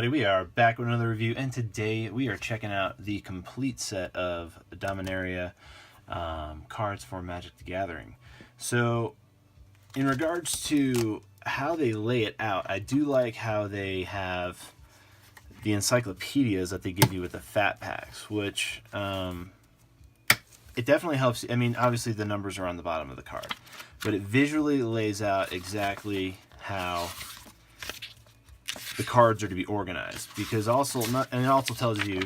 We are back with another review, and today we are checking out the complete set of Dominaria cards for Magic the Gathering. So, in regards to how they lay it out, I do like how they have the encyclopedias that they give you with the fat packs, which it definitely helps. I mean, obviously the numbers are on the bottom of the card, but it visually lays out exactly how the cards are to be organized, because also and it also tells you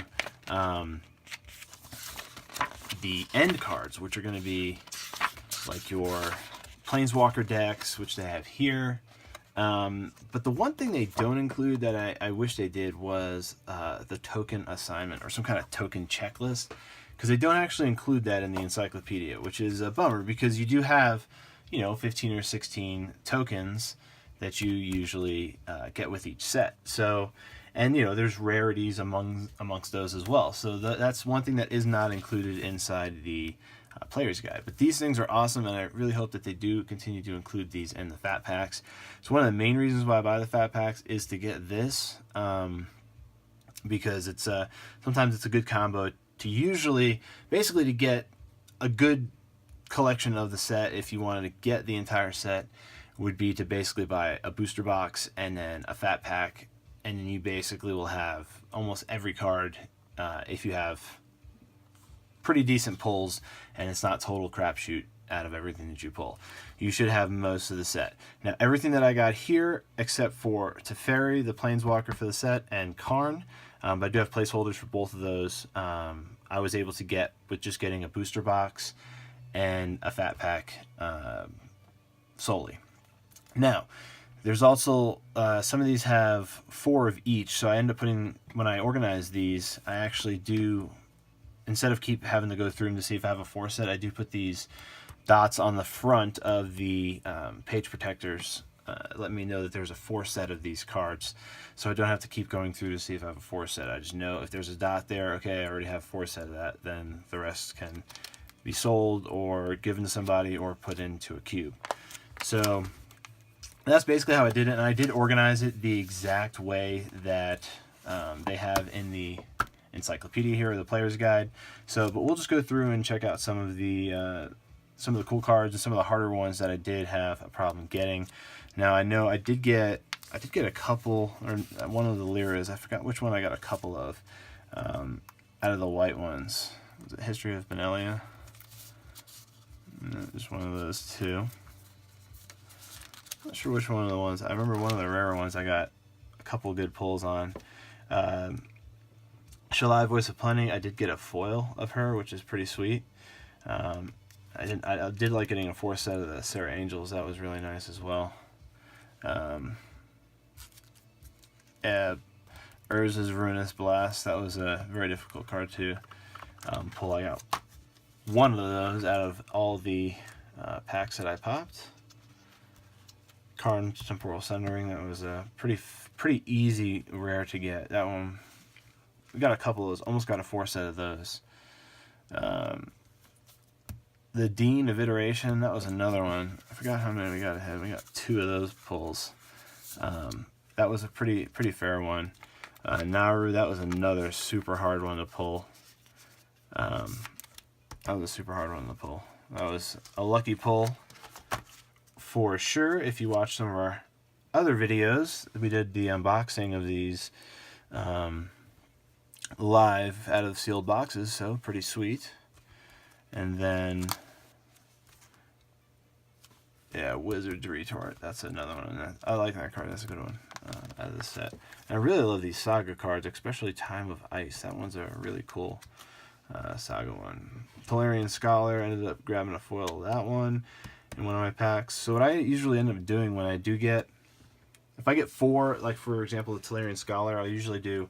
the end cards, which are going to be like your Planeswalker decks, which they have here. But the one thing they don't include that I wish they did was the token assignment or some kind of token checklist, because they don't actually include that in the encyclopedia, which is a bummer, because you do have, 15 or 16 tokens that you usually get with each set. So, and there's rarities amongst those as well. So that's one thing that is not included inside the player's guide. But these things are awesome, and I really hope that they do continue to include these in the fat packs. So one of the main reasons why I buy the fat packs is to get this, because it's sometimes it's a good combo to basically to get a good collection of the set. If you wanted to get the entire set, would be to basically buy a booster box and then a fat pack, and then you basically will have almost every card if you have pretty decent pulls and it's not total crapshoot out of everything that you pull. You should have most of the set. Now, everything that I got here, except for Teferi, the Planeswalker for the set, and Karn, but I do have placeholders for both of those. I was able to get with just getting a booster box and a fat pack solely. Now, there's also some of these have 4 of each, so I end up putting, when I organize these, I actually do, instead of keep having to go through them to see if I have a 4 set, I do put these dots on the front of the page protectors. Let me know that there's a 4 set of these cards, so I don't have to keep going through to see if I have a 4 set. I just know if there's a dot there, okay, I already have 4 set of that, then the rest can be sold or given to somebody or put into a cube. So that's basically how I did it, and I did organize it the exact way that they have in the encyclopedia here, or the player's guide. So, but we'll just go through and check out some of the cool cards and some of the harder ones that I did have a problem getting. Now, I know I did get a couple, or one of the Lyras. I forgot which one I got a couple of out of the white ones. Was it History of Benelia? No, just one of those two. Not sure which one of the ones. I remember one of the rarer ones I got a couple good pulls on. Shalai, Voice of Plenty, I did get a foil of her, which is pretty sweet. I did like getting a 4 set of the Sarah Angels. That was really nice as well. Urza's Ruinous Blast, that was a very difficult card to pull. I got one of those out of all the packs that I popped. Karn's Temporal Sundering, that was a pretty easy rare to get. That one, we got a couple of those, almost got a 4 set of those. The Dean of Iteration, that was another one. I forgot how many we got ahead. We got 2 of those pulls. That was a pretty fair one. Nauru, that was another super hard one to pull. That was a super hard one to pull. That was a lucky pull for sure. If you watch some of our other videos, we did the unboxing of these live out of sealed boxes, so pretty sweet. And then, yeah, Wizard's Retort, that's another one. I like that card, that's a good one out of the set. And I really love these Saga cards, especially Time of Ice. That one's a really cool Saga one. Tolarian Scholar, ended up grabbing a foil of that one in one of my packs. So what I usually end up doing when I do get, if I get 4, like for example the Tolarian Scholar, I'll usually do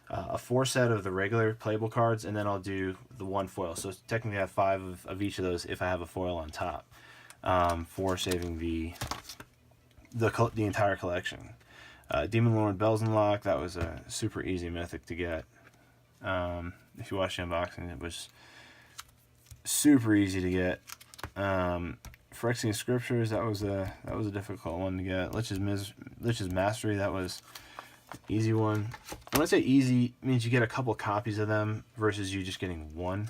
a 4 set of the regular playable cards, and then I'll do the 1 foil. So technically I have 5 of each of those if I have a foil on top, for saving the entire collection. Demon Lord Belzenlock, that was a super easy mythic to get. If you watch the unboxing, it was super easy to get. Phyrexian Scriptures, that was a difficult one to get. Lich's Mastery, that was Easy one. When I say easy, it means you get a couple copies of them versus you just getting one.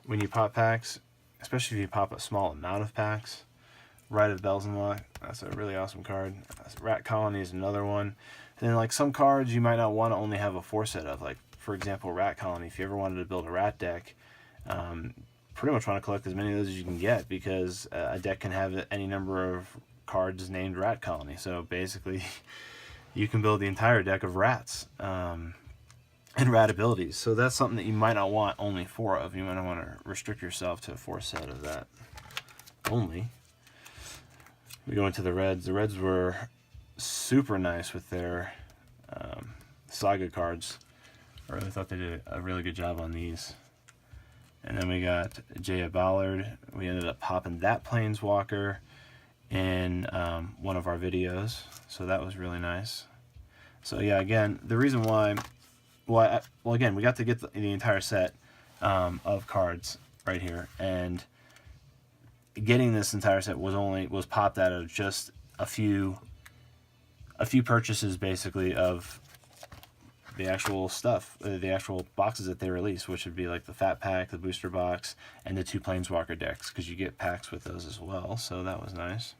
When you pop packs, especially if you pop a small amount of packs. Rite of Bells and Luck, that's a really awesome card. Rat Colony is another one. And then like some cards you might not want to only have a 4 set of. Like for example, Rat Colony. If you ever wanted to build a rat deck, pretty much want to collect as many of those as you can get, because a deck can have any number of cards named Rat Colony. So basically, you can build the entire deck of rats and rat abilities. So that's something that you might not want only 4 of. You might not want to restrict yourself to a 4 set of that only. We go into the Reds. The Reds were super nice with their Saga cards. I really thought they did a really good job on these. And then we got Jaya Ballard. We ended up popping that Planeswalker in one of our videos, so that was really nice. So yeah, again, the reason why, well again, we got to get the entire set of cards right here, and getting this entire set was popped out of just a few purchases, basically, of the actual stuff, the actual boxes that they release, which would be like the Fat Pack, the Booster Box, and the 2 Planeswalker decks, because you get packs with those as well, so that was nice.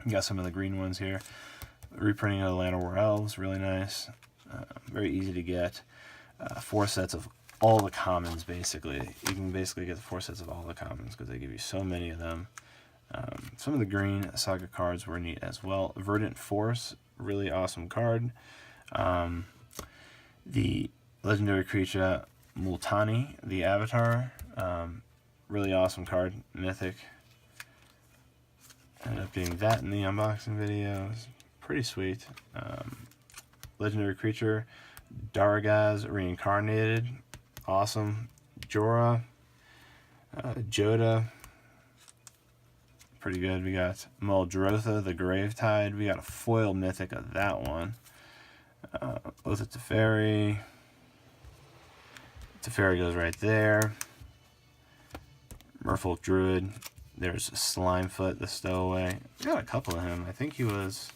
We got some of the green ones here. Reprinting of the Land of War Elves, really nice. Very easy to get. 4 sets of all the commons, basically. You can basically get the 4 sets of all the commons because they give you so many of them. Some of the green Saga cards were neat as well. Verdant Force, really awesome card. The legendary creature Multani, the Avatar, really awesome card, mythic. Ended up getting that in the unboxing video. It was pretty sweet. Legendary creature Daragaz Reincarnated, awesome. Jorah, Joda, pretty good. We got Muldrotha, the Gravetide. We got a foil mythic of that one. Oath of Teferi. Teferi goes right there. Merfolk Druid. There's Slimefoot, the Stowaway. We got a couple of him. I think he was,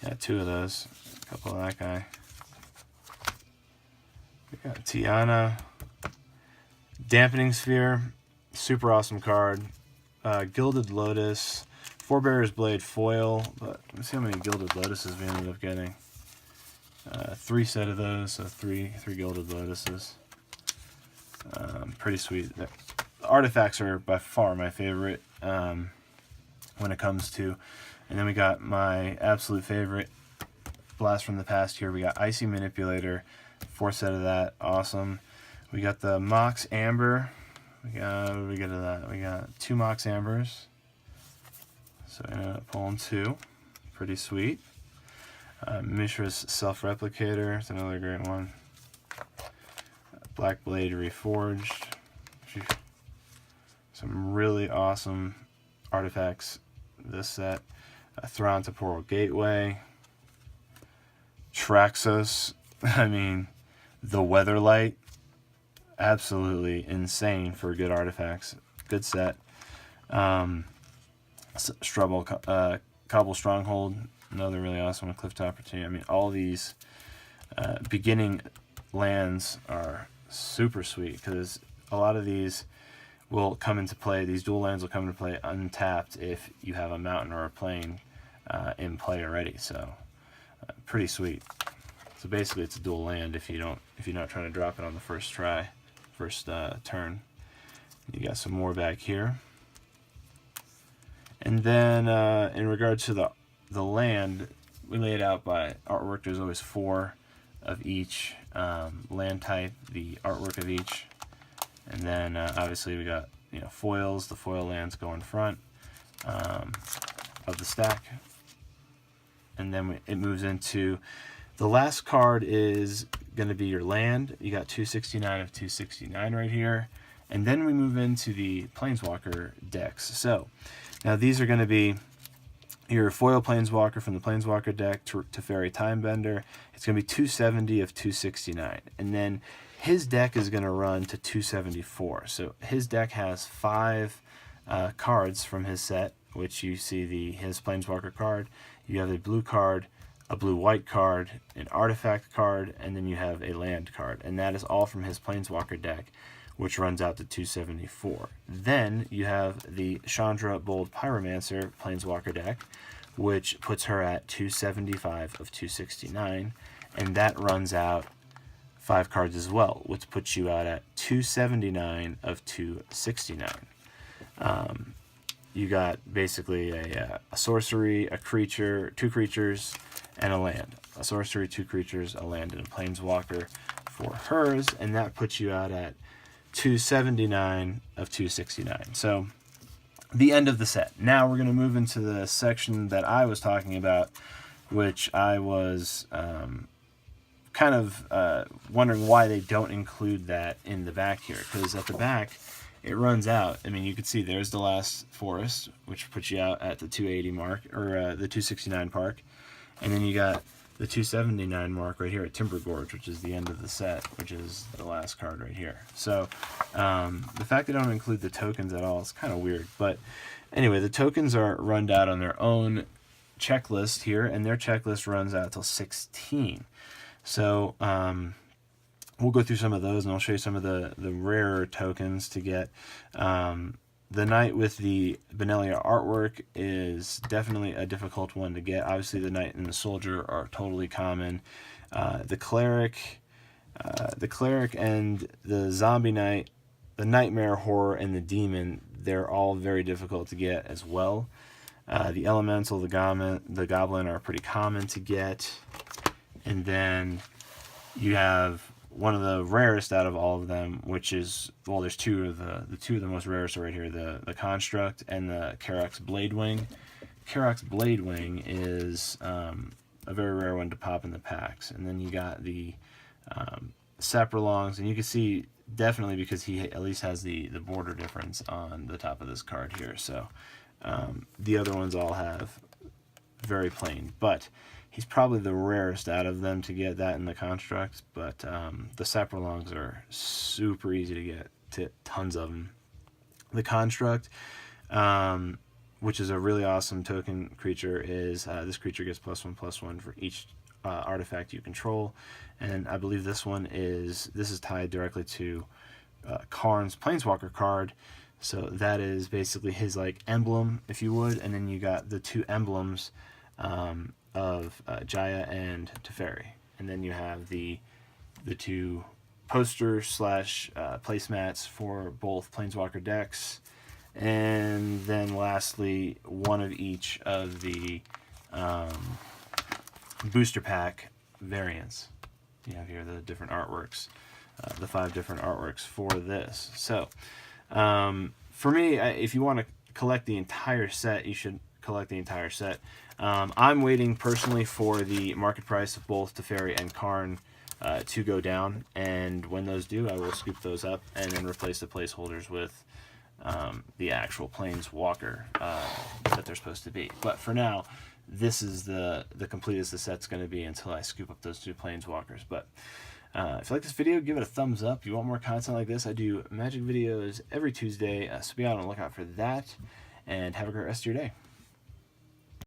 yeah, 2 of those. A couple of that guy. We got Tiana. Dampening Sphere. Super awesome card. Gilded Lotus. Forebearer's Blade foil. But let's see how many Gilded Lotuses we ended up getting. 3 set of those, so three Gilded Lotuses. Pretty sweet. The artifacts are by far my favorite when it comes to. And then we got my absolute favorite Blast from the Past here. We got Icy Manipulator, 4 set of that, awesome. We got the Mox Amber. We got, what did we get of that? We got 2 Mox Ambers. So I ended up pulling 2. Pretty sweet. Mishra's Self-Replicator, it's another great one. Black Blade Reforged. Some really awesome artifacts this set. Thrawn Temporal Gateway. Traxos. I mean, the Weatherlight. Absolutely insane for good artifacts. Good set. Cobble Stronghold. Another really awesome one. Cliff Opportunity. I mean, all these beginning lands are super sweet, because a lot of these will come into play. These dual lands will come into play untapped if you have a mountain or a plain in play already. So pretty sweet. So basically, it's a dual land if you're not trying to drop it on the first try, turn. You got some more back here. And then in regards to the land, we lay it out by artwork. There's always 4 of each land type, the artwork of each. And then obviously we got, foils. The foil lands go in front of the stack. And then it moves into, the last card is going to be your land. You got 269 of 269 right here. And then we move into the Planeswalker decks. So now these are going to be your foil Planeswalker from the Planeswalker deck, Teferi Timebender. It's going to be 270 of 269. And then his deck is going to run to 274. So his deck has 5 cards from his set, which you see his Planeswalker card. You have a blue card, a blue-white card, an artifact card, and then you have a land card. And that is all from his Planeswalker deck, which runs out to 274. Then you have the Chandra Bold Pyromancer Planeswalker deck, which puts her at 275 of 269, and that runs out 5 cards as well, which puts you out at 279 of 269. You got basically a sorcery, a creature, 2 creatures, and a land. A sorcery, 2 creatures, a land, and a planeswalker for hers, and that puts you out at 279 of 269. So the end of the set. Now we're going to move into the section that I was talking about, which I was kind of wondering why they don't include that in the back here, because at the back it runs out. I mean, you can see there's the last forest, which puts you out at the 280 mark, or the 269 park, and then you got the 279 mark right here at Timber Gorge, which is the end of the set, which is the last card right here. So the fact they don't include the tokens at all is kind of weird. But anyway, the tokens are run out on their own checklist here, and their checklist runs out till 16. So we'll go through some of those, and I'll show you some of the rarer tokens to get. The Knight with the Dominaria artwork is definitely a difficult one to get. Obviously, the Knight and the Soldier are totally common. The Cleric and the Zombie Knight, the Nightmare Horror, and the Demon, they're all very difficult to get as well. The Elemental, the Goblin are pretty common to get. And then you have one of the rarest out of all of them, which is, well, there's two of the most rarest right here, the Construct and the Karak's Bladewing. Karak's Bladewing is a very rare one to pop in the packs. And then you got the Saprolongs, and you can see definitely because he at least has the border difference on the top of this card here. So the other ones all have very plain, but he's probably the rarest out of them to get that in the Constructs, but the Saprolongs are super easy to get, tons of them. The Construct, which is a really awesome token creature, is this creature gets +1/+1 for each artifact you control, and I believe this is tied directly to Karn's Planeswalker card, so that is basically his like emblem, if you would, and then you got the 2 emblems of Jaya and Teferi, and then you have the 2 poster / placemats for both Planeswalker decks, and then lastly one of each of the booster pack variants. You have here the different artworks, the 5 different artworks for this. So for me, if you want to collect the entire set, you should collect the entire set. I'm waiting personally for the market price of both Teferi and Karn to go down, and when those do, I will scoop those up and then replace the placeholders with the actual Planeswalker that they're supposed to be. But for now, this is the completest the set's going to be until I scoop up those 2 Planeswalkers. But if you like this video, give it a thumbs up. If you want more content like this, I do Magic videos every Tuesday, so be on the lookout for that, and have a great rest of your day.